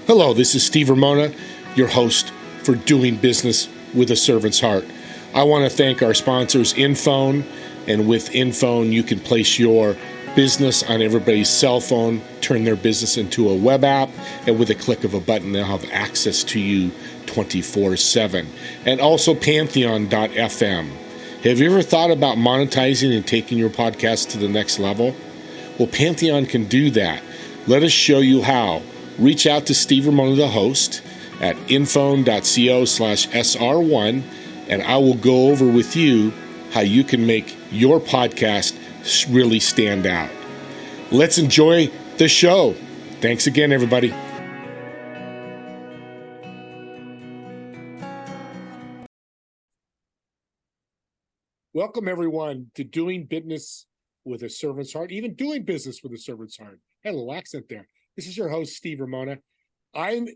Hello, this is Steve Ramona, your host for Doing Business with a Servant's Heart. I want to thank our sponsors, Infone, and with Infone, you can place your business on everybody's cell phone, turn their business into a web app, and with a click of a button, they'll have access to you 24/7. And also Pantheon.fm. Have you ever thought about monetizing and taking your podcast to the next level? Well, Pantheon can do that. Let us show you how. Reach out to Steve Ramona, the host, at infone.co/SR1, and I will go over with you how you can make your podcast really stand out. Let's enjoy the show. Thanks again, everybody. Welcome, everyone, to Doing Business with a Servant's Heart, even Doing Business with a Servant's Heart. Had a little accent there. This is your host, Steve Ramona. I'm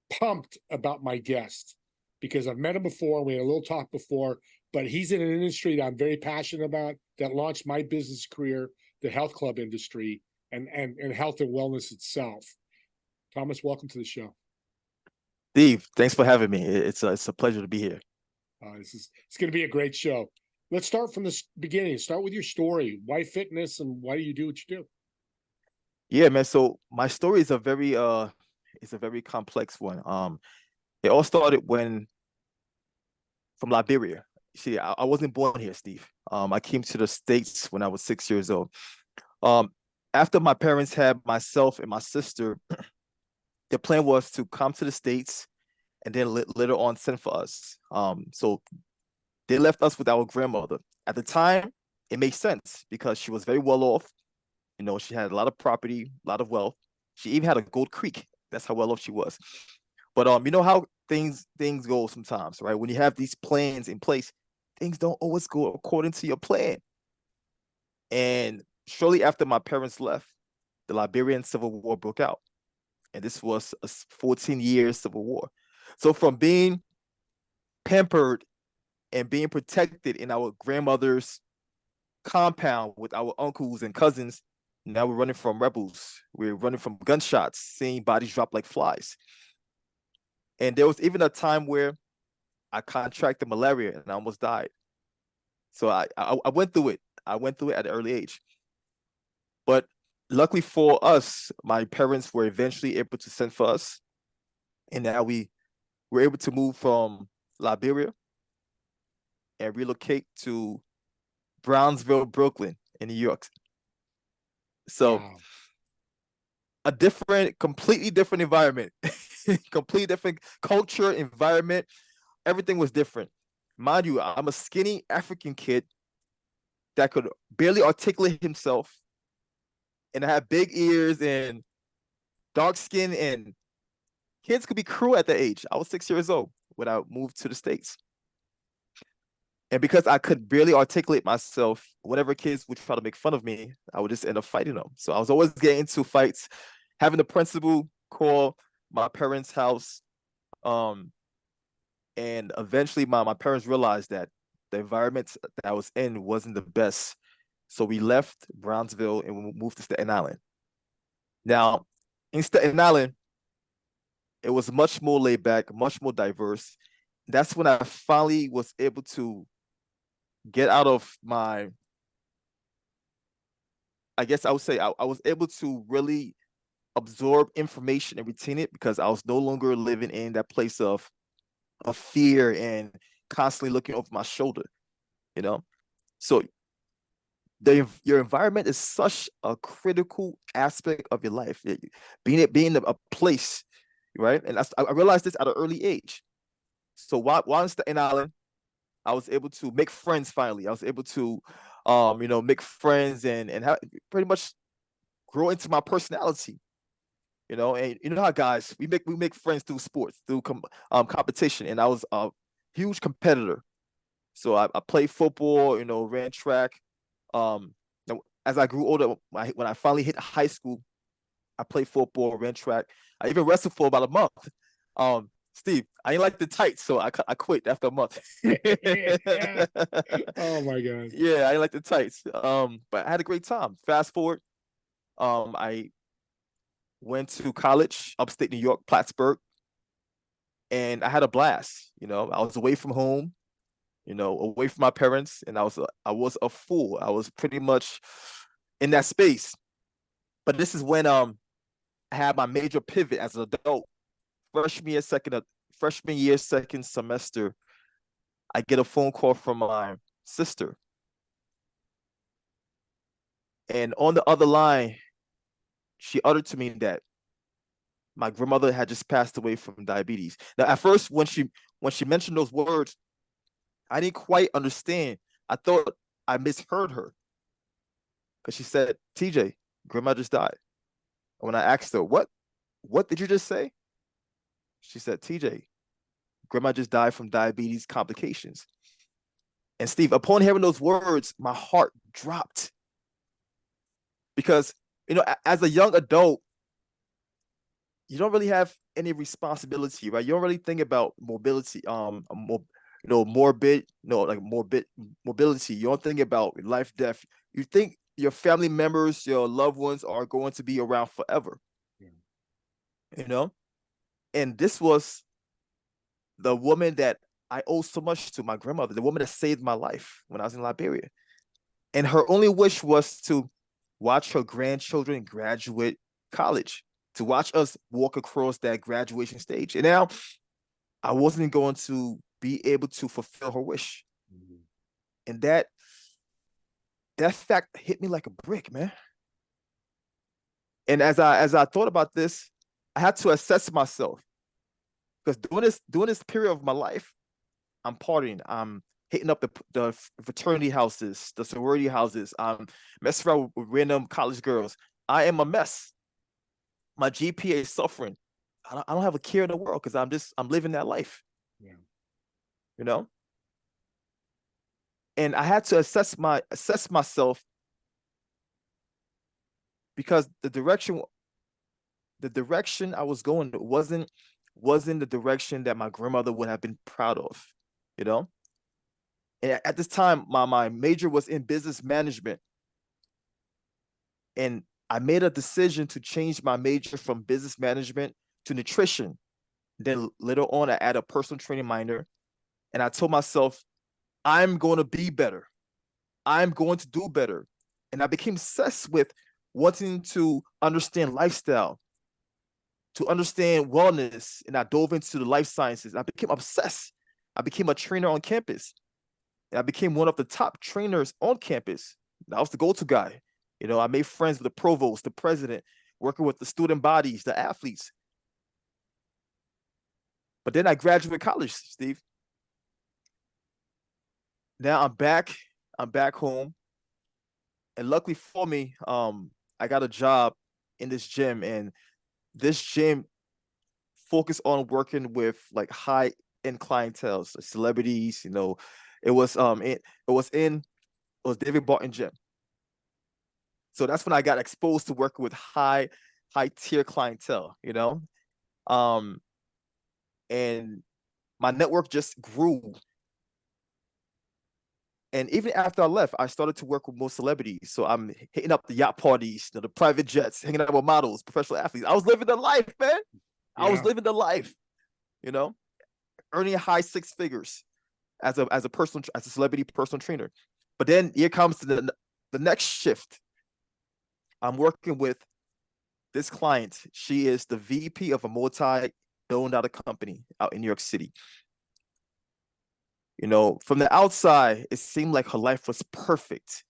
pumped about my guest because I've met him before. We had a little talk before, but he's in an industry that I'm very passionate about, that launched my business career, the health club industry, and health and wellness itself. Thomas, welcome to the show. Steve, thanks for having me. It's a pleasure to be here. It's going to be a great show. Let's start from the beginning. Start with your story. Why fitness, and why do you do what you do? Yeah, man. So my story is a very complex one. It all started from Liberia. See, I wasn't born here, Steve. I came to the States when I was 6 years old. After my parents had myself and my sister, the plan was to come to the States and then later on send for us. So they left us with our grandmother. At the time, it made sense because she was very well off. You know, she had a lot of property, a lot of wealth. She even had a gold creek. That's how well off she was. But you know how things go sometimes, right? When you have these plans in place, things don't always go according to your plan. And shortly after my parents left, the Liberian Civil War broke out. And this was a 14-year civil war. So from being pampered and being protected in our grandmother's compound with our uncles and cousins, now we're running from rebels. We're running from gunshots, seeing bodies drop like flies. And there was even a time where I contracted malaria and I almost died. So I went through it. I went through it at an early age. But luckily for us, my parents were eventually able to send for us. And now we were able to move from Liberia and relocate to Brownsville, Brooklyn in New York. So Wow. completely different environment, completely different culture, environment. Everything was different. Mind you, I'm a skinny African kid that could barely articulate himself, and I had big ears and dark skin, and kids could be cruel at that age. I was 6 years old when I moved to the States. And because I could barely articulate myself, whenever kids would try to make fun of me, I would just end up fighting them. So I was always getting into fights, having the principal call my parents' house. And eventually my parents realized that the environment that I was in wasn't the best. So we left Brownsville and we moved to Staten Island. Now, in Staten Island, it was much more laid back, much more diverse. That's when I finally was able to get out of my, I guess I would say I was able to really absorb information and retain it because I was no longer living in that place of fear and constantly looking over my shoulder, you know? So your environment is such a critical aspect of your life. Being a place, right? And I realized this at an early age. So while in Staten Island, I was able to make friends finally. I was able to, make friends and pretty much grow into my personality. You know, and you know how guys we make friends through sports, through competition, and I was a huge competitor. So I played football, you know, ran track. Um, as I grew older, when I finally hit high school, I played football, ran track. I even wrestled for about a month. Steve, I ain't like the tights, so I quit after a month. Yeah. Oh my God. Yeah, I ain't like the tights. But I had a great time. Fast forward, I went to college, upstate New York, Plattsburgh, and I had a blast. You know, I was away from home, you know, away from my parents, and I was a fool. I was pretty much in that space. But this is when I had my major pivot as an adult. Freshman year, second semester, I get a phone call from my sister. And on the other line, she uttered to me that my grandmother had just passed away from diabetes. Now, at first, when she mentioned those words, I didn't quite understand. I thought I misheard her because she said, "TJ, grandma just died." And when I asked her, "What did you just say?" She said, "TJ, grandma just died from diabetes complications." And Steve, upon hearing those words, my heart dropped because, you know, as a young adult, you don't really have any responsibility, right? You don't really think about mobility, mobility. You don't think about life, death. You think your family members, your loved ones are going to be around forever. Yeah. You know? And this was the woman that I owe so much to, my grandmother, the woman that saved my life when I was in Liberia. And her only wish was to watch her grandchildren graduate college, to watch us walk across that graduation stage. And now I wasn't going to be able to fulfill her wish. Mm-hmm. And that fact hit me like a brick, man. And as I thought about this, I had to assess myself. Because during this period of my life, I'm partying, I'm hitting up the fraternity houses, the sorority houses, I'm messing around with random college girls. I am a mess. My GPA is suffering. I don't have a care in the world because I'm living that life. Yeah. You know? And I had to assess myself because the direction I was going wasn't the direction that my grandmother would have been proud of, you know? And at this time, my major was in business management. And I made a decision to change my major from business management to nutrition. Then later on, I added a personal training minor. And I told myself, I'm going to be better. I'm going to do better. And I became obsessed with wanting to understand lifestyle, to understand wellness. And I dove into the life sciences. I became obsessed. I became a trainer on campus. And I became one of the top trainers on campus. I was the go-to guy. You know, I made friends with the provost, the president, working with the student bodies, the athletes. But then I graduated college, Steve. Now I'm back home. And luckily for me, I got a job in this gym, and this gym focused on working with like high-end clientele, so celebrities, you know. It was David Barton gym. So that's when I got exposed to working with high tier clientele, you know. And my network just grew. And even after I left, I started to work with more celebrities. So I'm hitting up the yacht parties, you know, the private jets, hanging out with models, professional athletes. I was living the life, man. Yeah. I was living the life, you know, earning high six figures as a celebrity personal trainer. But then here comes the next shift. I'm working with this client. She is the VP of a multi-billion-dollar company out in New York City. You know, from the outside, it seemed like her life was perfect,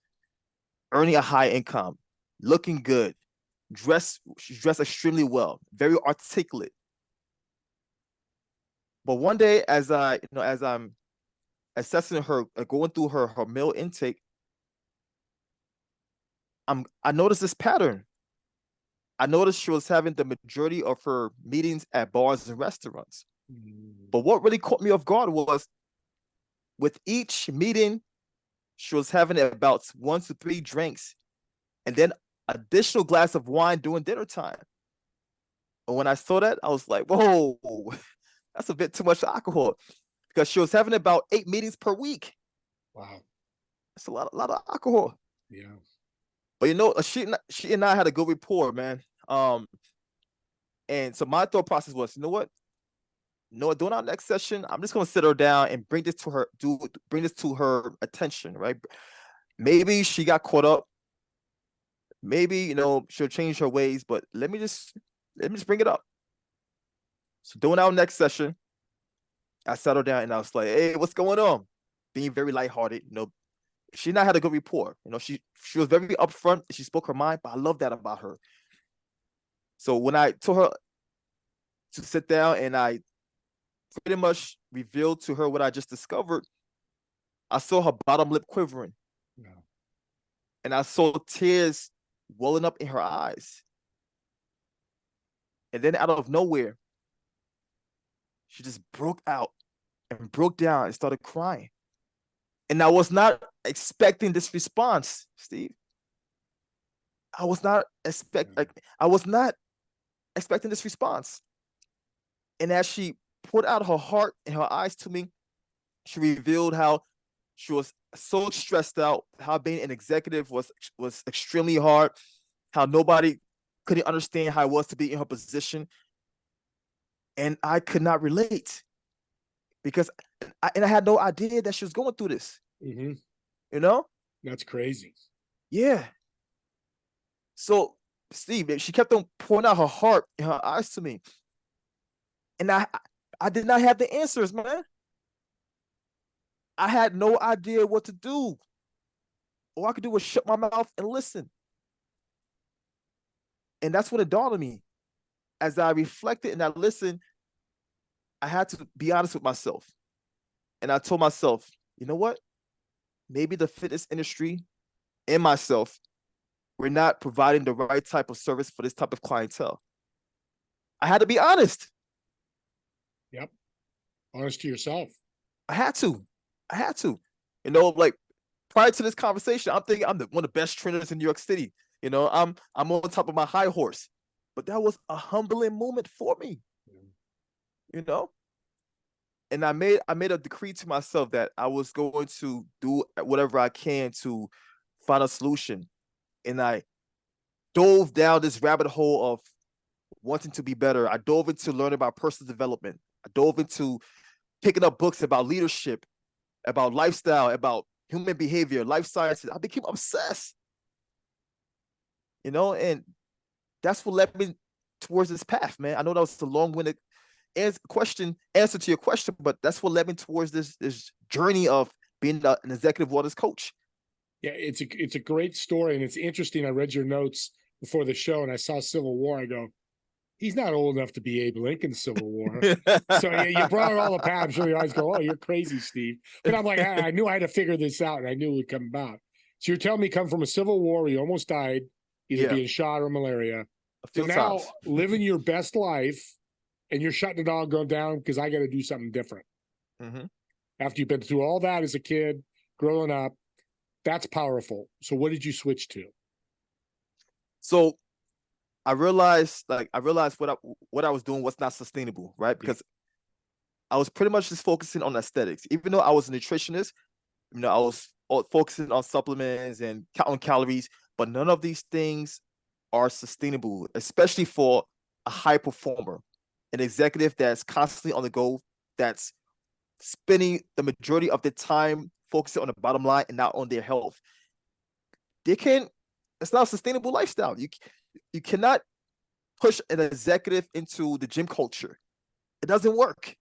earning a high income, looking good, she's dressed extremely well, very articulate. But one day, as I'm assessing her, going through her meal intake, I noticed this pattern. I noticed she was having the majority of her meetings at bars and restaurants. But what really caught me off guard was, with each meeting, she was having about 1 to 3 drinks and then additional glass of wine during dinner time. And when I saw that, I was like, whoa, that's a bit too much alcohol, because she was having about 8 meetings per week. Wow. That's a lot of alcohol. Yeah. But you know, she and I had a good rapport, man. And so my thought process was, you know what? No, during our next session, I'm just gonna sit her down and bring this to her attention, right? Maybe she got caught up. Maybe, she'll change her ways, but let me just bring it up. So during our next session, I sat her down and I was like, hey, what's going on? Being very lighthearted, she and I had a good rapport. She was very upfront. She spoke her mind, but I love that about her. So when I told her to sit down and I pretty much revealed to her what I just discovered, I saw her bottom lip quivering. Yeah. And I saw tears welling up in her eyes. And then out of nowhere, she just broke out and broke down and started crying. And I was not expecting this response, Steve. I was not expecting this response. And as she poured out her heart and her eyes to me, she revealed how she was so stressed out, how being an executive was extremely hard, how nobody couldn't understand how it was to be in her position. And I could not relate because I had no idea that she was going through this. Mm-hmm. That's crazy. Yeah. So, Steve, she kept on pouring out her heart and her eyes to me. And I did not have the answers, man. I had no idea what to do. All I could do was shut my mouth and listen. And that's when it dawned on me. As I reflected and I listened, I had to be honest with myself. And I told myself, you know what? Maybe the fitness industry and myself, we're not providing the right type of service for this type of clientele. I had to be honest. Yep. Honest to yourself. I had to. Like prior to this conversation, I'm thinking I'm one of the best trainers in New York City. I'm on top of my high horse. But that was a humbling moment for me. And I made a decree to myself that I was going to do whatever I can to find a solution. And I dove down this rabbit hole of wanting to be better. I dove into learning about personal development. I dove into picking up books about leadership, about lifestyle, about human behavior, life sciences. I became obsessed. And that's what led me towards this path, man. I know that was a long-winded answer to your question, but that's what led me towards this journey of being an executive wellness coach. Yeah, it's a great story, and it's interesting. I read your notes before the show, and I saw Civil War. I go, he's not old enough to be Abe Lincoln's Civil War. So yeah, you brought all the paths. I'm sure your eyes go, oh, you're crazy, Steve. But I'm like, I knew I had to figure this out, and I knew it would come about. So you're telling me you come from a Civil War where you almost died, either being shot or malaria. So now living your best life, and you're shutting it all going down because I got to do something different. Mm-hmm. After you've been through all that as a kid, growing up, that's powerful. So what did you switch to? So I realized what I was doing was not sustainable, right? Because I was pretty much just focusing on aesthetics. Even though I was a nutritionist, I was focusing on supplements and counting calories, but none of these things are sustainable, especially for a high performer, an executive that's constantly on the go, that's spending the majority of their time focusing on the bottom line and not on their health. It's not a sustainable lifestyle. You cannot push an executive into the gym culture. It doesn't work.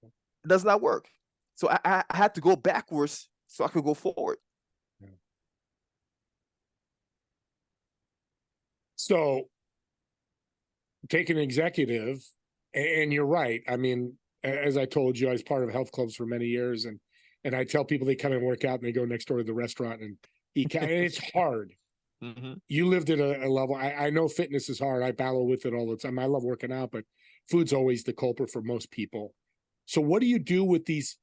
It does not work. So I had to go backwards so I could go forward. So take an executive, and you're right. I mean, as I told you, I was part of health clubs for many years, and I tell people they come and work out and they go next door to the restaurant and eat. And it's hard. Mm-hmm. You lived at a level. I know fitness is hard. I battle with it all the time. I love working out, but food's always the culprit for most people. So what do you do with these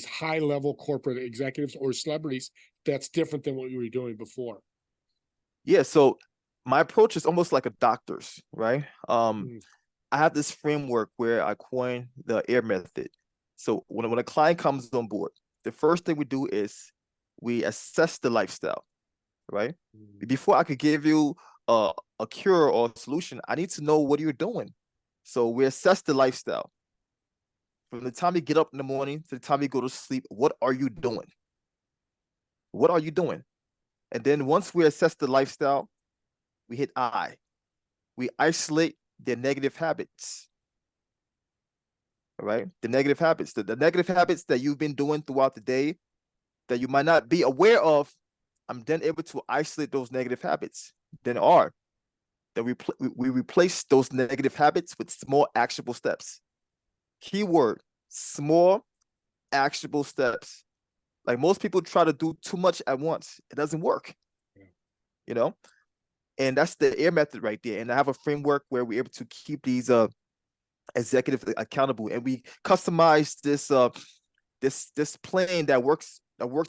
high level corporate executives or celebrities that's different than what you were doing before? Yeah. So my approach is almost like a doctor's, right? I have this framework where I coined the AIR method. So when a client comes on board, the first thing we do is we assess the lifestyle, right? Before I could give you a a cure or a solution, I need to know what you're doing. So we assess the lifestyle. From the time you get up in the morning to the time you go to sleep, what are you doing? What are you doing? And then once we assess the lifestyle, we hit I. We isolate their negative habits. All right? The negative habits. The negative habits that you've been doing throughout the day that you might not be aware of, I'm then able to isolate those negative habits. Then we replace those negative habits with small actionable steps. Keyword, small actionable steps. Like most people try to do too much at once. It doesn't work. Yeah. You know? And that's the AIR method right there. And I have a framework where we're able to keep these executives accountable. And we customize this plan that works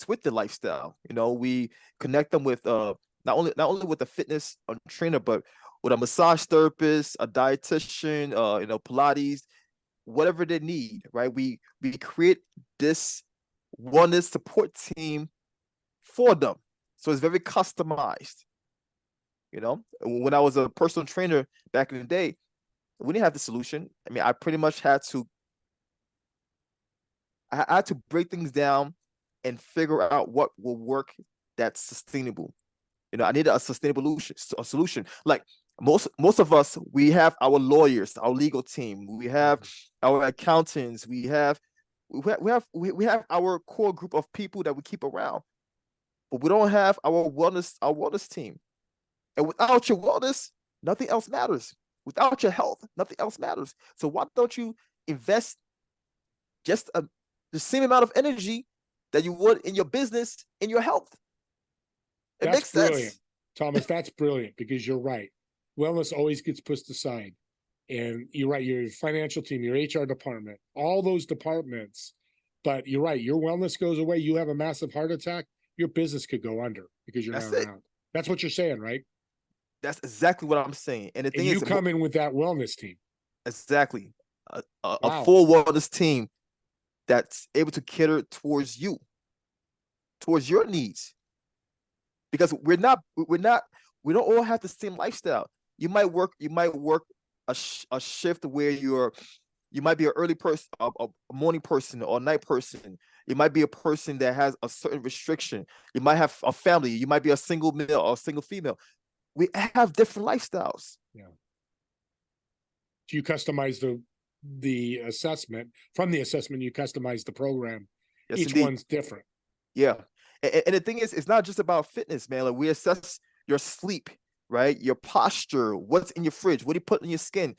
with the lifestyle. You know, we connect them with not only with a fitness trainer, but with a massage therapist, a dietitian, Pilates, whatever they need, right? We create this wellness support team for them. So it's very customized. You know, when I was a personal trainer back in the day, we didn't have the solution. I mean, I pretty much had to break things down and figure out what will work that's sustainable. You know, I needed a sustainable solution. Like most of us, we have our lawyers, our legal team, we have our accountants, we have our core group of people that we keep around, but we don't have our wellness team. And without your wellness, nothing else matters. Without your health, nothing else matters. So why don't you invest just the same amount of energy that you would in your business, in your health? It makes sense. Brilliant, Thomas. That's brilliant, because you're right. Wellness always gets pushed aside. And you're right, your financial team, your HR department, all those departments. But you're right, your wellness goes away, you have a massive heart attack, your business could go under because you're not around. That's what you're saying, right? That's exactly what I'm saying. And the thing is, you come in with that wellness team. Exactly. A full wellness team that's able to cater towards you, towards your needs. Because we don't all have the same lifestyle. You might work a shift where you might be an early person, a morning person, or a night person. You might be a person that has a certain restriction. You might have a family. You might be a single male or a single female. We have different lifestyles. Yeah. Do you customize the assessment? From the assessment, you customize the program. Yes, each one's different. Yeah. And the thing is, it's not just about fitness, man. Like, we assess your sleep, right? Your posture, what's in your fridge, what do you put in your skin.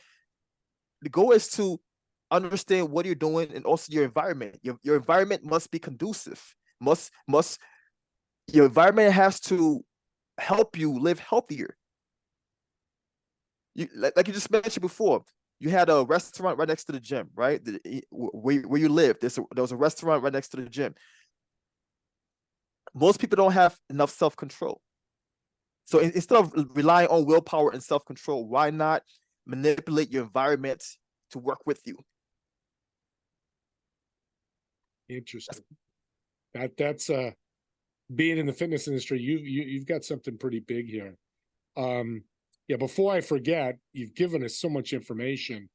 The goal is to understand what you're doing, and also your environment. Your environment must be conducive. Your environment has to help you live healthier. Like you just mentioned before, you had a restaurant right next to the gym, right? Where you live, there was a restaurant right next to the gym. Most people don't have enough self-control. So instead of relying on willpower and self-control, why not manipulate your environment to work with you? Interesting. That's being in the fitness industry, you've got something pretty big here. Yeah, before I forget, you've given us so much information.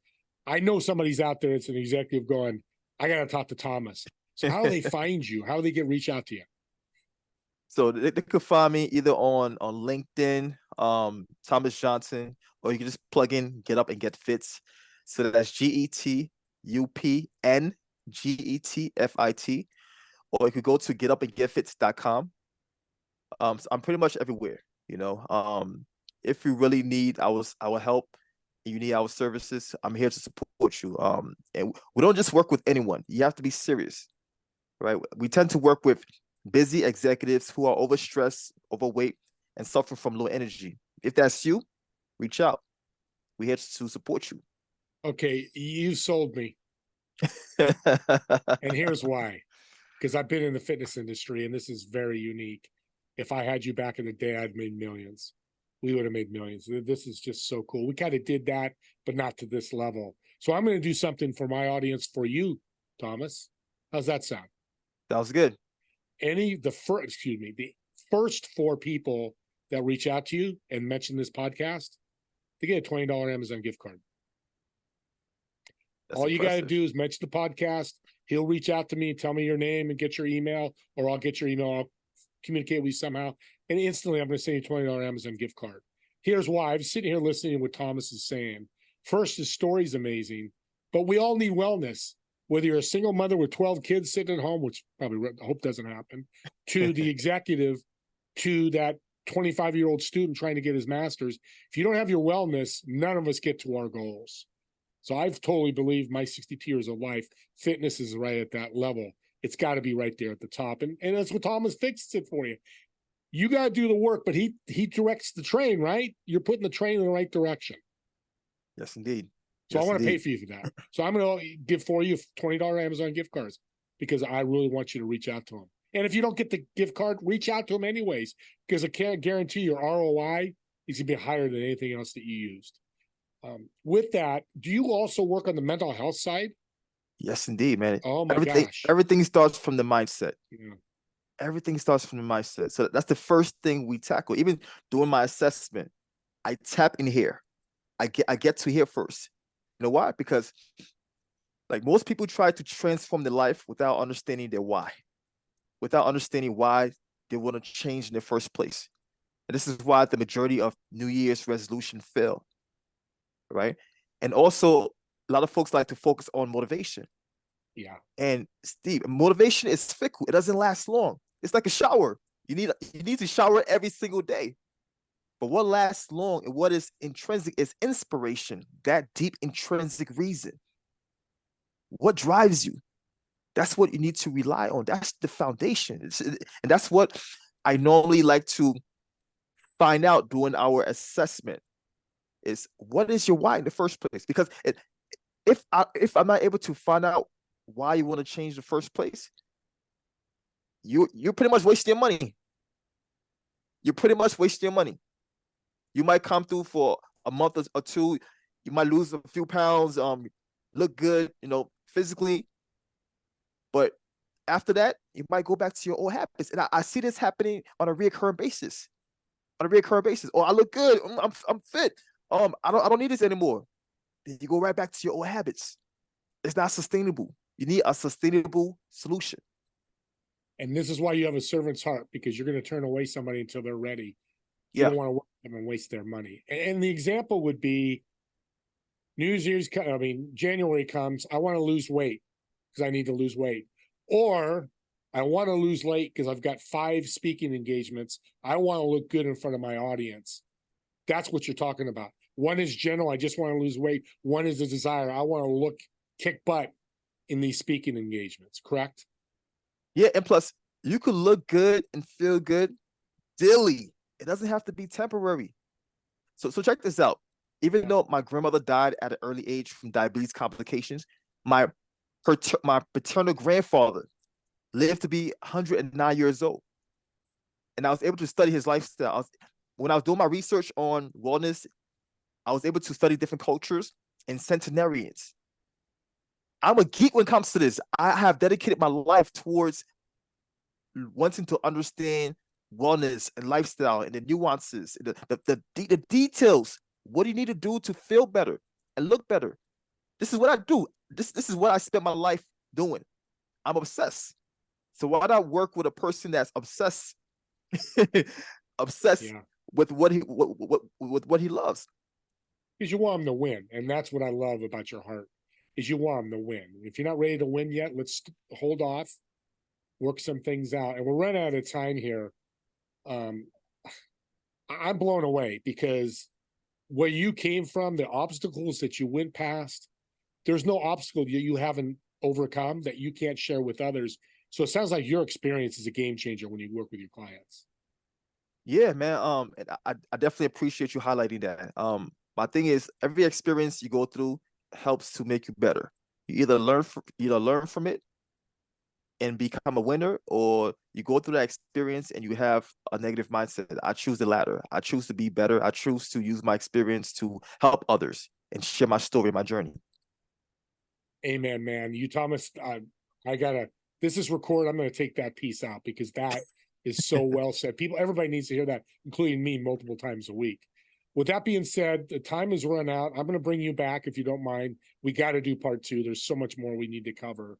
I know somebody's out there that's an executive going, I got to talk to Thomas. So how do they find you? How do they reach out to you? So they could find me either on LinkedIn, Thomas Johnson, or you can just plug in Get Up and Get Fits. So that's GETUPNGETFIT. Or you could go to getupandgetfits.com. So I'm pretty much everywhere, you know. If you really need our help and you need our services, I'm here to support you. And we don't just work with anyone. You have to be serious, right? We tend to work with busy executives who are overstressed, overweight, and suffering from low energy. If that's you, reach out. We're here to support you. Okay, you sold me. And here's why. Because I've been in the fitness industry, and this is very unique. If I had you back in the day, I'd made millions. We would have made millions. This is just so cool. We kind of did that, but not to this level. So I'm going to do something for my audience for you, Thomas. How's that sound? Sounds good. The first 4 people that reach out to you and mention this podcast, They get a $20 Amazon gift card. That's All you got to impressive. do is mention the podcast. He'll reach out to me, tell me your name, and get your email, or I'll get your email. I'll communicate with you somehow, and instantly I'm going to send you a $20 Amazon gift card. Here's why. I'm sitting here listening to what Thomas is saying. First, his story's amazing, but we all need wellness. Whether you're a single mother with 12 kids sitting at home, which probably I hope doesn't happen, to the executive, to that 25-year-old student trying to get his master's. If you don't have your wellness, none of us get to our goals. So I've totally believed my 62 years of life, fitness is right at that level. It's got to be right there at the top. And that's what Thomas fixes it for you. You got to do the work, but he directs the train, right? You're putting the train in the right direction. Yes, indeed. So yes, I want to pay indeed. for you for that. So I'm going to give for you $20 Amazon gift cards because I really want you to reach out to him. And if you don't get the gift card, reach out to him anyways, because I can't guarantee your ROI is going to be higher than anything else that you used. With that, do you also work on the mental health side? Yes, indeed, man. Oh my gosh. Everything starts from the mindset. Yeah. Everything starts from the mindset. So that's the first thing we tackle. Even doing my assessment, I tap in here. I get to here first. You know why? Because like most people try to transform their life without understanding their why, without understanding why they want to change in the first place. And this is why the majority of New Year's resolution fail, right? And also, a lot of folks like to focus on motivation. Yeah. And Steve, motivation is fickle. It doesn't last long. It's like a shower. You need to shower every single day. But what lasts long and what is intrinsic is inspiration, that deep intrinsic reason. What drives you? That's what you need to rely on. That's the foundation. And that's what I normally like to find out during our assessment is what is your why in the first place? Because if I'm not able to find out why you want to change in the first place, you're pretty much wasting your money. You're pretty much wasting your money. You might come through for a month or two. You might lose a few pounds, look good, physically. But after that, you might go back to your old habits. And I see this happening on a recurring basis. Oh, I look good. I'm fit. I don't need this anymore. Then you go right back to your old habits. It's not sustainable. You need a sustainable solution. And this is why you have a servant's heart, because you're going to turn away somebody until they're ready. You don't want to work with them and waste their money. And the example would be January comes, I want to lose weight because I need to lose weight. Or I want to lose weight because I've got 5 speaking engagements. I want to look good in front of my audience. That's what you're talking about. One is general, I just want to lose weight. One is a desire, I want to kick butt in these speaking engagements, correct? Yeah, and plus, you could look good and feel good daily. It doesn't have to be temporary. So check this out. Even though my grandmother died at an early age from diabetes complications, my paternal grandfather lived to be 109 years old. And I was able to study his lifestyle. When I was doing my research on wellness, I was able to study different cultures and centenarians. I'm a geek when it comes to this. I have dedicated my life towards wanting to understand wellness and lifestyle and the nuances, the details. What do you need to do to feel better and look better? This is what I do. This is what I spent my life doing. I'm obsessed. So why not work with a person that's obsessed, with what he loves? Because you want them to win, and that's what I love about your heart. Is you want them to win. If you're not ready to win yet, let's hold off, work some things out, and we're running out of time here. I'm blown away because where you came from, the obstacles that you went past, there's no obstacle that you haven't overcome that you can't share with others. So it sounds like your experience is a game changer when you work with your clients. Yeah, man. And I definitely appreciate you highlighting that. My thing is every experience you go through helps to make you better. You either learn from it and become a winner, or you go through that experience and you have a negative mindset. I choose the latter. I choose to be better. I choose to use my experience to help others and share my story, my journey. Amen, man. You, Thomas, this is record. I'm going to take that piece out because that is so well said. Everybody needs to hear that, including me multiple times a week. With that being said, the time has run out. I'm going to bring you back if you don't mind. We got to do part two. There's so much more we need to cover.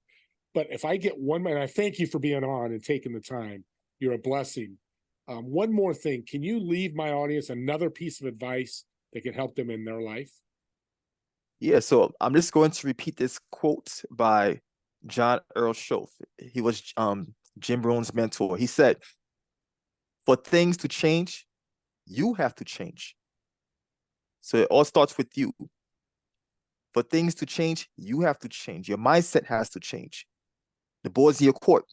But if I get one, and I thank you for being on and taking the time. You're a blessing. One more thing. Can you leave my audience another piece of advice that can help them in their life? Yeah, so I'm just going to repeat this quote by John Earl Schoaf. He was Jim Rohn's mentor. He said, "For things to change, you have to change." So it all starts with you. For things to change, you have to change. Your mindset has to change. The ball's in your court.